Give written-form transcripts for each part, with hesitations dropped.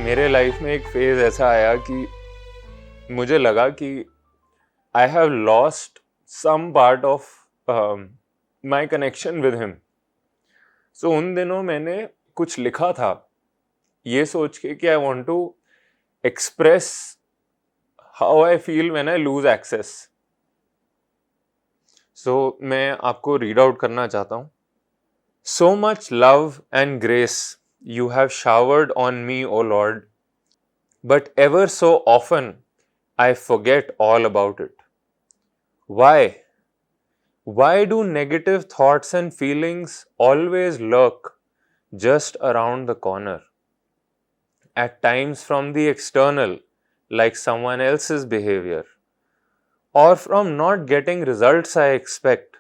मेरे लाइफ में एक फेज ऐसा आया कि मुझे लगा कि I have lost some part of my connection with him. So उन दिनों मैंने कुछ लिखा था ये सोच के कि I want to express how I feel when I lose access. So मैं आपको रीड आउट करना चाहता हूँ। So much love and grace you have showered on me, O Lord, but ever so often I forget all about it. Why? Why do negative thoughts and feelings always lurk just around the corner? At times from the external, like someone else's behavior, or from not getting results I expect,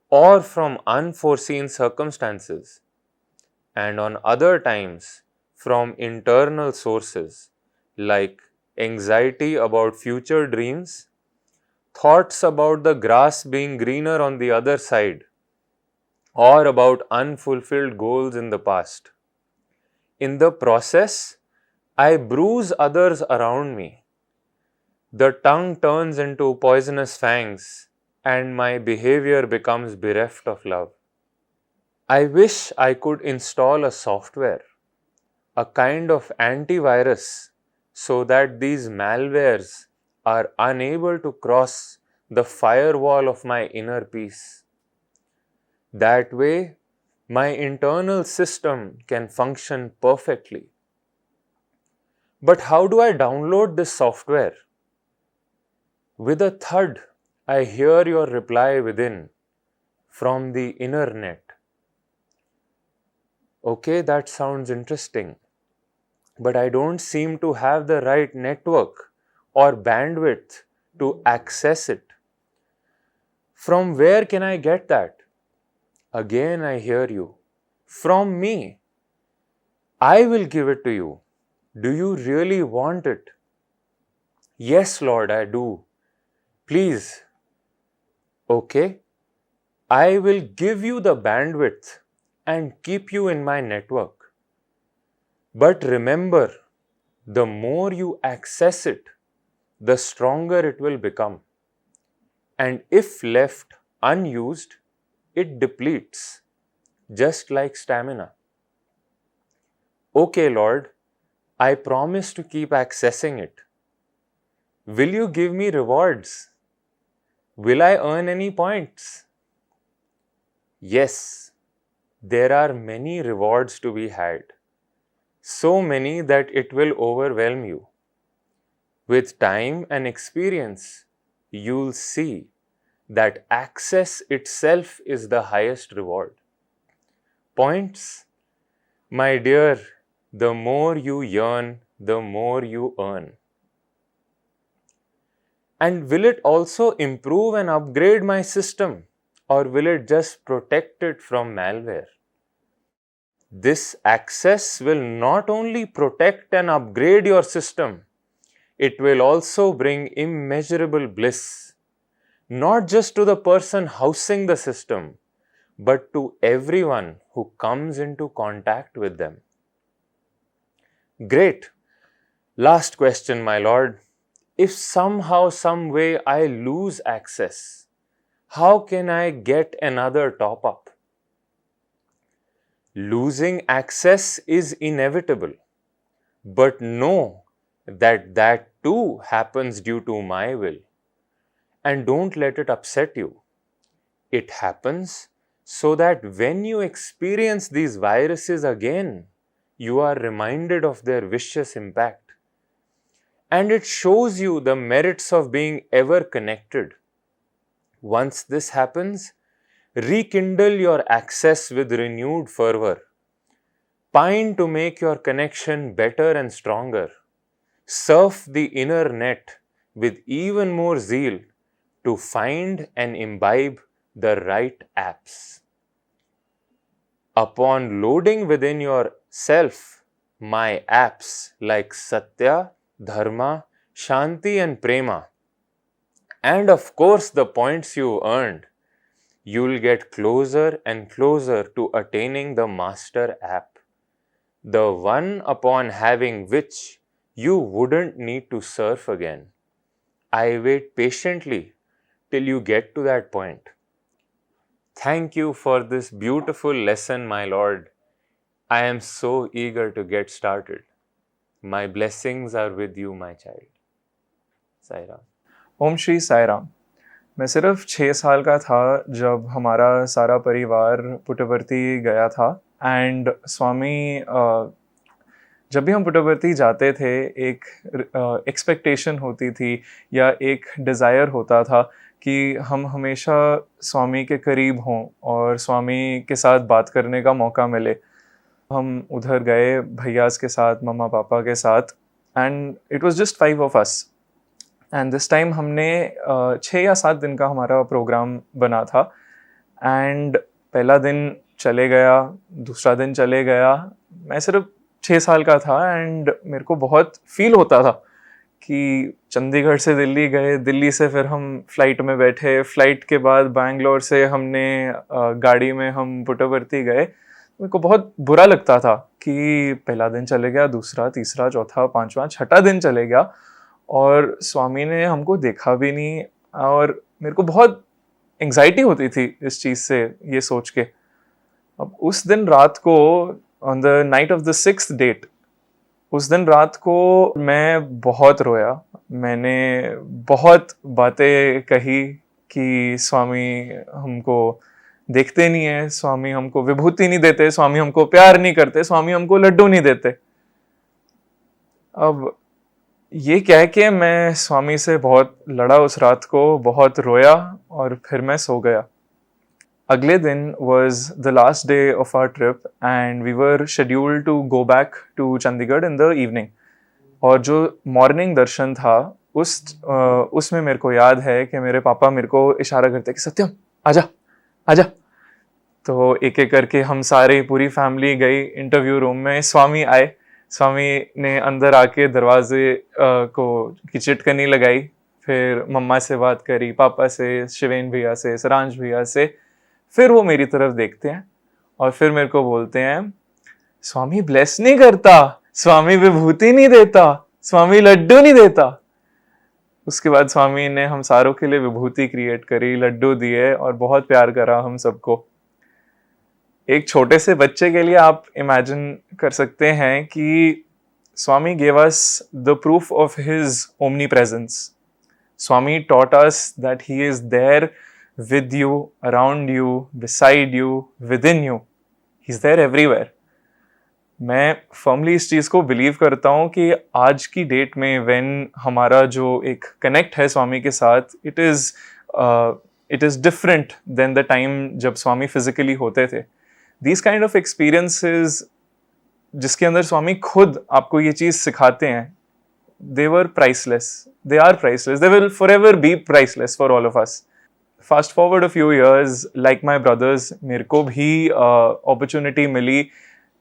or from unforeseen circumstances, and on other times from internal sources like anxiety about future dreams, thoughts about the grass being greener on the other side, or about unfulfilled goals in the past. In the process, I bruise others around me. The tongue turns into poisonous fangs, and my behavior becomes bereft of love. I wish I could install a software, a kind of antivirus, so that these malwares are unable to cross the firewall of my inner peace. That way, my internal system can function perfectly. But how do I download this software? With a thud, I hear your reply within from the inner net. Okay, that sounds interesting. But I don't seem to have the right network or bandwidth to access it. From where can I get that? Again, I hear you. From me. I will give it to you. Do you really want it? Yes, Lord, I do. Please. Okay. I will give you the bandwidth and keep you in my network. But remember, the more you access it, the stronger it will become. And if left unused, it depletes, just like stamina. Okay, Lord, I promise to keep accessing it. Will you give me rewards? Will I earn any points? Yes, there are many rewards to be had. So many that it will overwhelm you. With time and experience, you'll see that access itself is the highest reward. Points? My dear, the more you yearn, the more you earn. And will it also improve and upgrade my system, or will it just protect it from malware? This access will not only protect and upgrade your system, it will also bring immeasurable bliss, not just to the person housing the system, but to everyone who comes into contact with them. Great. Last question, my Lord. If somehow, some way I lose access, how can I get another top up? Losing access is inevitable, but know that that too happens due to my will. And don't let it upset you. It happens so that when you experience these viruses again, you are reminded of their vicious impact. And it shows you the merits of being ever connected. Once this happens, rekindle your access with renewed fervor. Pine to make your connection better and stronger. Surf the inner net with even more zeal to find and imbibe the right apps. Upon loading within yourself my apps like Satya, Dharma, Shanti and Prema, and of course the points you earned, you'll get closer and closer to attaining the master app, the one upon having which you wouldn't need to surf again. I wait patiently till you get to that point. Thank you for this beautiful lesson, my Lord. I am so eager to get started. My blessings are with you, my child. Sai Ram. Om Shri Sai Ram. मैं सिर्फ 6 साल का था जब हमारा सारा परिवार पुट्टपर्ती गया था. एंड स्वामी जब भी हम पुट्टपर्ती जाते थे एक एक्सपेक्टेशन होती थी या एक डिज़ायर होता था कि हम हमेशा स्वामी के करीब हों और स्वामी के साथ बात करने का मौका मिले. हम उधर गए भैयास के साथ, मम्मा पापा के साथ, and it was just 5 of us. And this time हमने 6 या 7 दिन का हमारा प्रोग्राम बना था. एंड पहला दिन चले गया, दूसरा दिन चले गया. मैं सिर्फ 6 साल का था एंड मेरे को बहुत फील होता था कि चंडीगढ़ से दिल्ली गए, दिल्ली से फिर हम फ्लाइट में बैठे, फ्लाइट के बाद बैंगलोर से हमने गाड़ी में हम पुट्टपर्ती गए. मेरे को बहुत बुरा लगता था कि पहला दिन चले गया, दूसरा, तीसरा, चौथा, पांचवा, छठा दिन चले गया और स्वामी ने हमको देखा भी नहीं. और मेरे को बहुत एंग्जाइटी होती थी इस चीज़ से, ये सोच के. अब उस दिन रात को, on the night of the 6th date, उस दिन रात को मैं बहुत रोया. मैंने बहुत बातें कही कि स्वामी हमको देखते नहीं है, स्वामी हमको विभूति नहीं देते, स्वामी हमको प्यार नहीं करते, स्वामी हमको लड्डू नहीं देते. अब ये कह के मैं स्वामी से बहुत लड़ा उस रात को, बहुत रोया और फिर मैं सो गया. अगले दिन was the last day of our trip and we were scheduled to go back to Chandigarh in the evening. और जो मॉर्निंग दर्शन था उसमें मेरे को याद है कि मेरे पापा मेरे को इशारा करते कि सत्यम आजा आजा. तो एक एक करके हम सारे, पूरी फैमिली गई इंटरव्यू रूम में. स्वामी आए, स्वामी ने अंदर आके दरवाजे को की चिटकनी लगाई, फिर मम्मा से बात करी, पापा से, शिवेन भैया से, सरांश भैया से. फिर वो मेरी तरफ देखते हैं और फिर मेरे को बोलते हैं, स्वामी ब्लेस नहीं करता, स्वामी विभूति नहीं देता, स्वामी लड्डू नहीं देता. उसके बाद स्वामी ने हम सारों के लिए विभूति क्रिएट करी, लड्डू दिए और बहुत प्यार करा हम सबको. एक छोटे से बच्चे के लिए आप इमेजिन कर सकते हैं कि स्वामी gave us the proof of his omnipresence. Swami taught us that he is there with you, around you, beside you, within you. He's there everywhere. मैं फर्मली इस चीज़ को बिलीव करता हूँ कि आज की डेट में व्हेन हमारा जो एक कनेक्ट है स्वामी के साथ, it is different then the time जब स्वामी फिजिकली होते थे. These kind of experiences जिसके अंदर स्वामी खुद आपको ये चीज़ सिखाते हैं, they were priceless. They are priceless. They will forever be priceless for all of us. Fast forward a few years, like my brothers, मेरे को भी opportunity मिली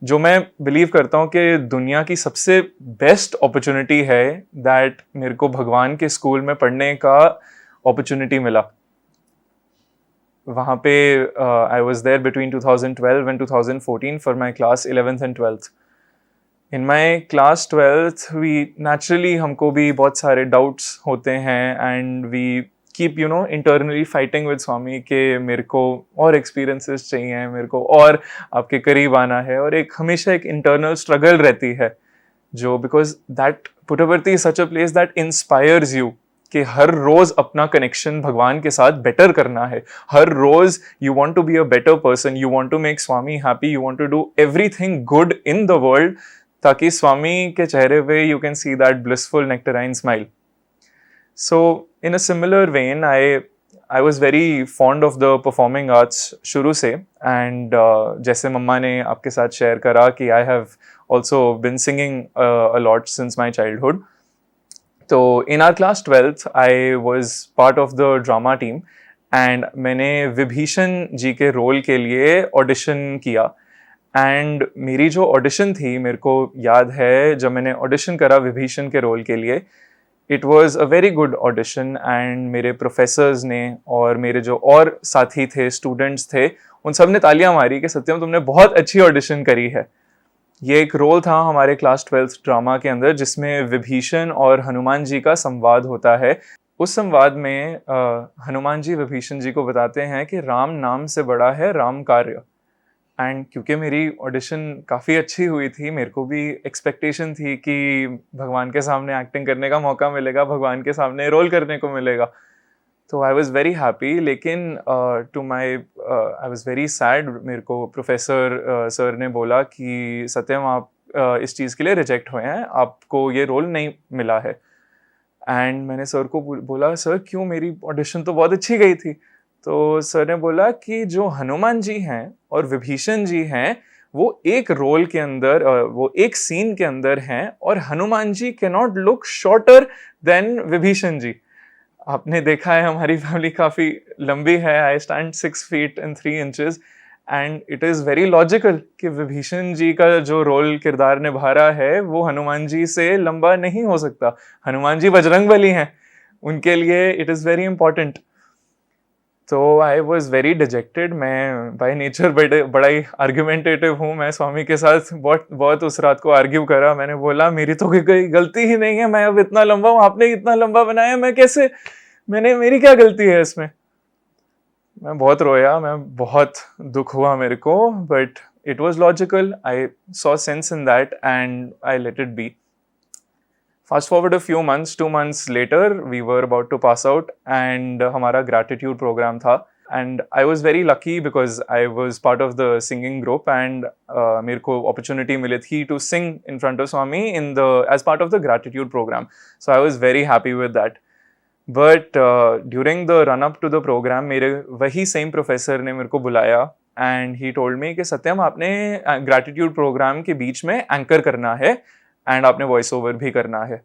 जो मैं बिलीव करता हूँ कि दुनिया की सबसे बेस्ट opportunity है, that मेरे को भगवान के स्कूल में पढ़ने का opportunity मिला. वहाँ पे I was there between 2012 and 2014 for my class 11th and 12th. In my class 12th, we naturally हमको भी बहुत सारे doubts होते हैं and we keep internally fighting with Swami के मेरे को और experiences चाहिए, मेरे को और आपके करीब आना है, और एक हमेशा एक internal struggle रहती है जो, because that Puttaparthi is such a place that inspires you कि हर रोज अपना कनेक्शन भगवान के साथ बेटर करना है. हर रोज you want to be a better person, you want to make Swami happy, you want to do everything good in the world, ताकि स्वामी के चेहरे पे you can see that blissful nectarine smile. So in a similar vein I was very fond of the performing arts शुरू से. And जैसे मम्मा ने आपके साथ शेयर करा कि I have also been singing a lot since my childhood. तो in our class 12th, I was part of the drama team and मैंने विभीषण जी के रोल के लिए ऑडिशन किया. एंड मेरी जो ऑडिशन थी, मेरे को याद है जब मैंने ऑडिशन करा विभीषण के रोल के लिए, it was a very good audition. And मेरे प्रोफेसर्स ने और मेरे जो और साथी थे, स्टूडेंट्स थे, उन सब ने तालियां मारी कि सत्यम तुमने बहुत अच्छी ऑडिशन करी है. ये एक रोल था हमारे क्लास 12th ड्रामा के अंदर जिसमें विभीषण और हनुमान जी का संवाद होता है। उस संवाद में हनुमान जी विभीषण जी को बताते हैं कि राम नाम से बड़ा है राम कार्य। एंड क्योंकि मेरी ऑडिशन काफ़ी अच्छी हुई थी, मेरे को भी एक्सपेक्टेशन थी कि भगवान के सामने एक्टिंग करने का मौका मिलेगा, भगवान के सामने रोल करने को मिलेगा। तो आई वॉज़ वेरी हैप्पी, लेकिन to my I was very sad. मेरे को प्रोफेसर सर ने बोला कि सत्यम आप इस चीज़ के लिए रिजेक्ट हुए हैं, आपको ये रोल नहीं मिला है। एंड मैंने सर को बोला सर क्यों, मेरी ऑडिशन तो बहुत अच्छी गई थी। तो सर ने बोला कि जो हनुमान जी हैं और विभीषण जी हैं वो एक रोल के अंदर वो एक सीन के अंदर हैं, और Hanuman ji can not look shorter than Vibhishan ji. आपने देखा है हमारी फैमिली काफ़ी लंबी है, I stand 6 feet and 3 inches, and it is very logical कि विभीषण जी का जो रोल किरदार निभा रहा है वो हनुमान जी से लंबा नहीं हो सकता। हनुमान जी बजरंगबली हैं, उनके लिए इट इज़ वेरी इंपॉर्टेंट। तो आई वॉज वेरी डिजेक्टेड। मैं बाय नेचर बड़ा ही आर्ग्यूमेंटेटिव हूँ। मैं स्वामी के साथ बहुत बहुत उस रात को आर्ग्यू करा। मैंने बोला मेरी तो कोई गलती ही नहीं है, मैं अब इतना लंबा हूँ, आपने इतना लंबा बनाया, मैं कैसे, मेरी क्या गलती है इसमें। मैं बहुत रोया, मैं बहुत दुख हुआ मेरे को, but it was logical. I saw sense in that and I let it be. Fast forward a few months, 2 months later, we were about to pass out and हमारा gratitude program था. And I was very lucky because I was part of the singing group and मेरे को opportunity मिली थी to sing in front of Swami as part of the gratitude program. So I was very happy with that. But during the run up to the program, मेरे वही same professor ने मेरे को बुलाया and he told me कि सत्यम आपने gratitude program के बीच में anchor करना है एंड आपने वॉइस ओवर भी करना है।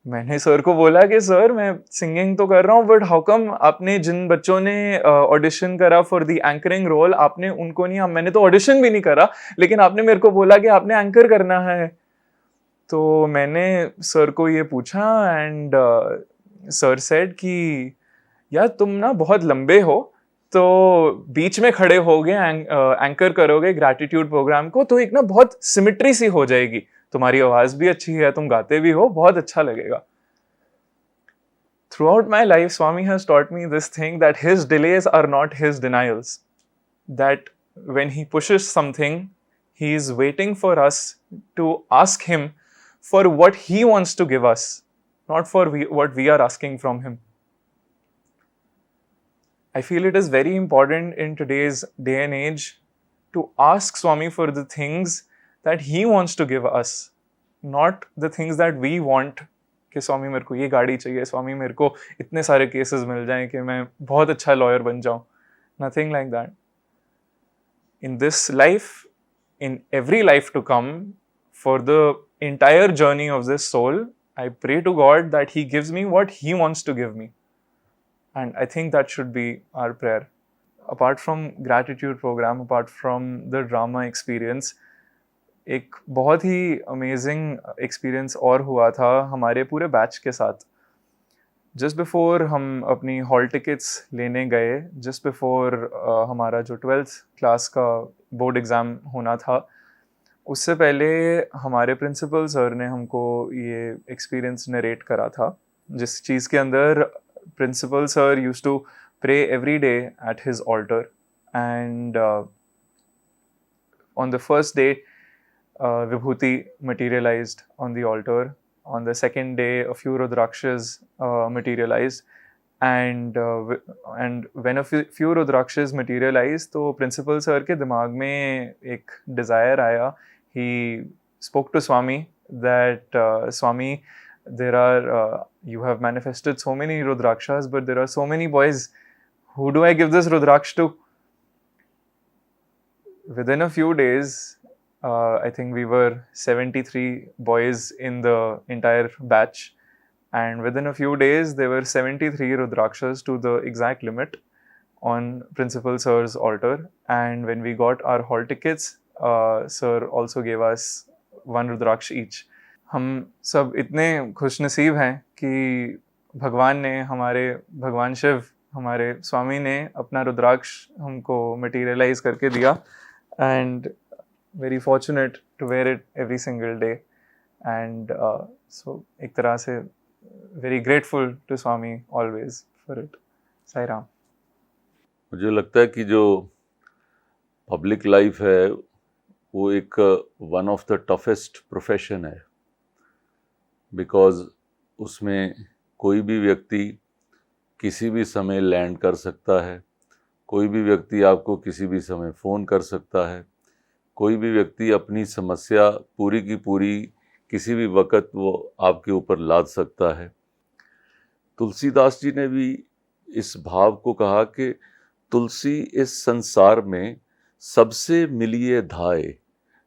मैंने सर को बोला कि सर मैं सिंगिंग तो कर रहा हूँ, बट हाउ कम आपने जिन बच्चों ने ऑडिशन करा फॉर द एंकरिंग रोल, आपने उनको नहीं, मैंने तो ऑडिशन भी नहीं करा, लेकिन आपने मेरे को बोला कि आपने एंकर करना है। तो मैंने सर को ये पूछा एंड सर सेड कि यार तुम ना बहुत लंबे हो, तो बीच में खड़े होगे एंकर करोगे ग्रैटिट्यूड प्रोग्राम को तो एक ना बहुत सिमिट्री सी हो जाएगी, तुम्हारी आवाज भी अच्छी है, तुम गाते भी हो, बहुत अच्छा लगेगा। Throughout my life, Swami has taught me this thing that his delays are not his denials. That when he pushes something, he is waiting for us to ask him for what he wants to give us, not for what we are asking from him. I feel it is very important in today's day and age to ask Swami for the things that he wants to give us, not the things that we want. कि स्वामी मेरे को ये गाड़ी चाहिए, स्वामी मेरे को इतने सारे केसेस मिल जाएं कि मैं बहुत अच्छा लॉयर बन जाऊं. Nothing like that. In this life, in every life to come, for the entire journey of this soul, I pray to God that He gives me what He wants to give me. And I think that should be our prayer. Apart from gratitude program, apart from the drama experience, एक बहुत ही amazing experience और हुआ था हमारे पूरे batch के साथ. Just before हम अपनी हॉल टिकट्स लेने गए, जस्ट बिफोर हमारा जो 12th क्लास का बोर्ड एग्ज़ाम होना था, उससे पहले हमारे प्रिंसिपल सर ने हमको ये एक्सपीरियंस नरेट करा था, जिस चीज़ के अंदर principal sir used to pray every day at his altar. And on the first day Vibhuti materialized on the altar. On the second day, a few Rudrakshas materialized. And when a few Rudrakshas materialized, तो principal sir के दिमाग में एक desire आया. He spoke to Swami that Swami, there are you have manifested so many Rudrakshas, but there are so many boys. Who do I give this Rudraksh to? Within a few days, I think we were 73 boys in the entire batch, and within a few days there were 73 Rudrakshas to the exact limit on Principal Sir's altar. And when we got our hall tickets, Sir also gave us one Rudraksh each. हम सब इतने खुशनसीब हैं कि भगवान शिव, हमारे स्वामी ने अपना रुद्राक्ष हमको मटीरियलाइज करके दिया. And very fortunate to wear it every single day. And so एक तरह से very grateful to Swami always for it. Sai Ram. मुझे लगता है कि जो पब्लिक लाइफ है वो एक one of the toughest profession है, बिकॉज उसमें कोई भी व्यक्ति किसी भी समय लैंड कर सकता है, कोई भी व्यक्ति आपको किसी भी समय फ़ोन कर सकता है, कोई भी व्यक्ति अपनी समस्या पूरी की पूरी किसी भी वक्त वो आपके ऊपर लाद सकता है। तुलसीदास जी ने भी इस भाव को कहा कि तुलसी इस संसार में सबसे मिलिए धाए,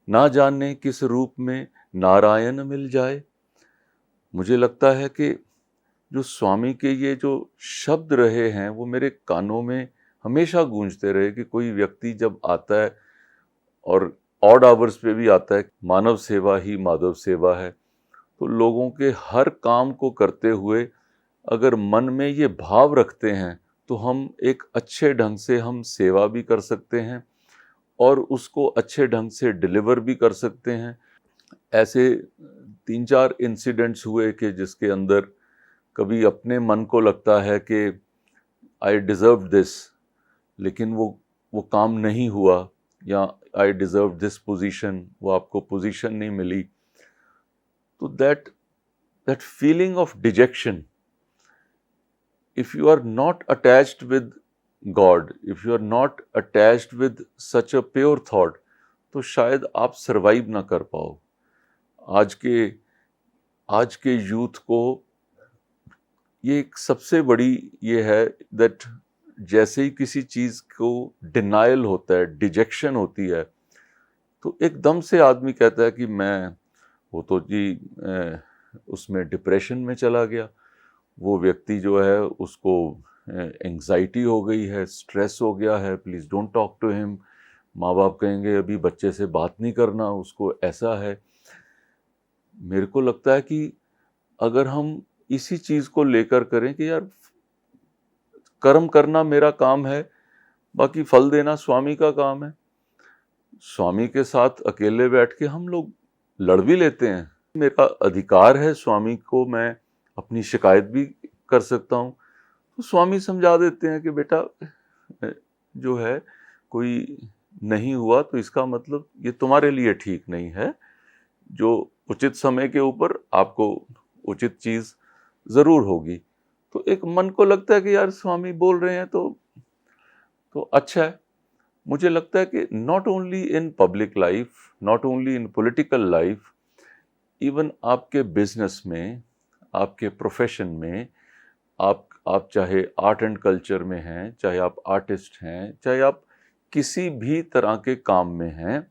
ना जाने किस रूप में नारायण मिल जाए। मुझे लगता है कि जो स्वामी के ये जो शब्द रहे हैं वो मेरे कानों में हमेशा गूंजते रहे कि कोई व्यक्ति जब आता है और ऑड आवर्स पे भी आता है, मानव सेवा ही माधव सेवा है, तो लोगों के हर काम को करते हुए अगर मन में ये भाव रखते हैं तो हम एक अच्छे ढंग से हम सेवा भी कर सकते हैं और उसको अच्छे ढंग से डिलीवर भी कर सकते हैं। ऐसे 3-4 इंसिडेंट्स हुए कि जिसके अंदर कभी अपने मन को लगता है कि आई डिज़र्व दिस, लेकिन वो काम नहीं हुआ, या आई डिज़र्व दिस पोजीशन, वो आपको पोजीशन नहीं मिली, तो that feeling of detection, if you are not attached with God, if you are not attached with such a pure thought, तो शायद आप सरवाइव ना कर पाओ। आज के यूथ को ये एक सबसे बड़ी ये है दैट जैसे ही किसी चीज़ को डिनायल होता है, डिजेक्शन होती है, तो एकदम से आदमी कहता है कि वो तो जी उसमें डिप्रेशन में चला गया, वो व्यक्ति जो है उसको एंग्जाइटी हो गई है, स्ट्रेस हो गया है, please don't talk to him, माँ बाप कहेंगे अभी बच्चे से बात नहीं करना, उसको ऐसा है। मेरे को लगता है कि अगर हम इसी चीज़ को लेकर करें कि यार कर्म करना मेरा काम है, बाकी फल देना स्वामी का काम है, स्वामी के साथ अकेले बैठ के हम लोग लड़ भी लेते हैं, मेरा अधिकार है, स्वामी को मैं अपनी शिकायत भी कर सकता हूँ, तो स्वामी समझा देते हैं कि बेटा जो है कोई नहीं हुआ तो इसका मतलब ये तुम्हारे लिए ठीक नहीं है, जो उचित समय के ऊपर आपको उचित चीज़ ज़रूर होगी। तो एक मन को लगता है कि यार स्वामी बोल रहे हैं तो अच्छा है। मुझे लगता है कि not only in public life, not only in political life, even आपके बिजनेस में, आपके प्रोफेशन में, आप चाहे आर्ट एंड कल्चर में हैं, चाहे आप आर्टिस्ट हैं, चाहे आप किसी भी तरह के काम में हैं,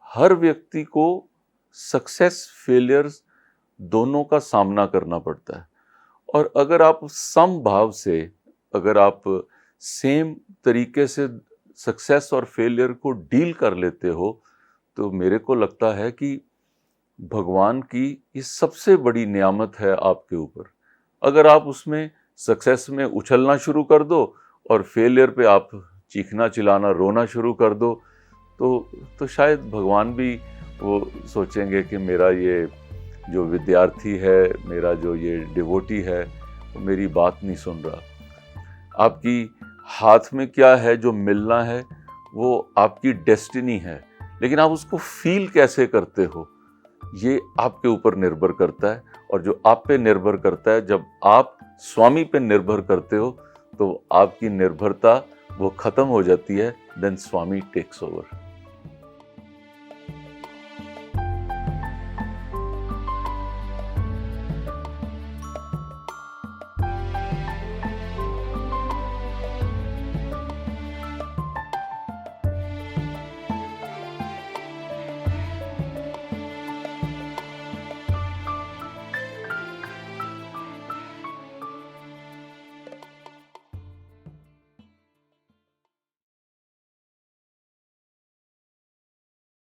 हर व्यक्ति को सक्सेस फेलियर्स दोनों का सामना करना पड़ता है। और अगर आप सम भाव से, अगर आप सेम तरीके से सक्सेस और फेलियर को डील कर लेते हो, तो मेरे को लगता है कि भगवान की ये सबसे बड़ी नियामत है आपके ऊपर। अगर आप उसमें सक्सेस में उछलना शुरू कर दो और फेलियर पे आप चीखना चिल्लाना रोना शुरू कर दो, तो शायद भगवान भी वो सोचेंगे कि मेरा ये जो विद्यार्थी है, मेरा जो ये डिवोटी है, तो मेरी बात नहीं सुन रहा। आपकी हाथ में क्या है जो मिलना है, वो आपकी डेस्टिनी है, लेकिन आप उसको फील कैसे करते हो ये आपके ऊपर निर्भर करता है। और जो आप पे निर्भर करता है, जब आप स्वामी पे निर्भर करते हो तो आपकी निर्भरता वो खत्म हो जाती है, देन स्वामी टेक्स ओवर।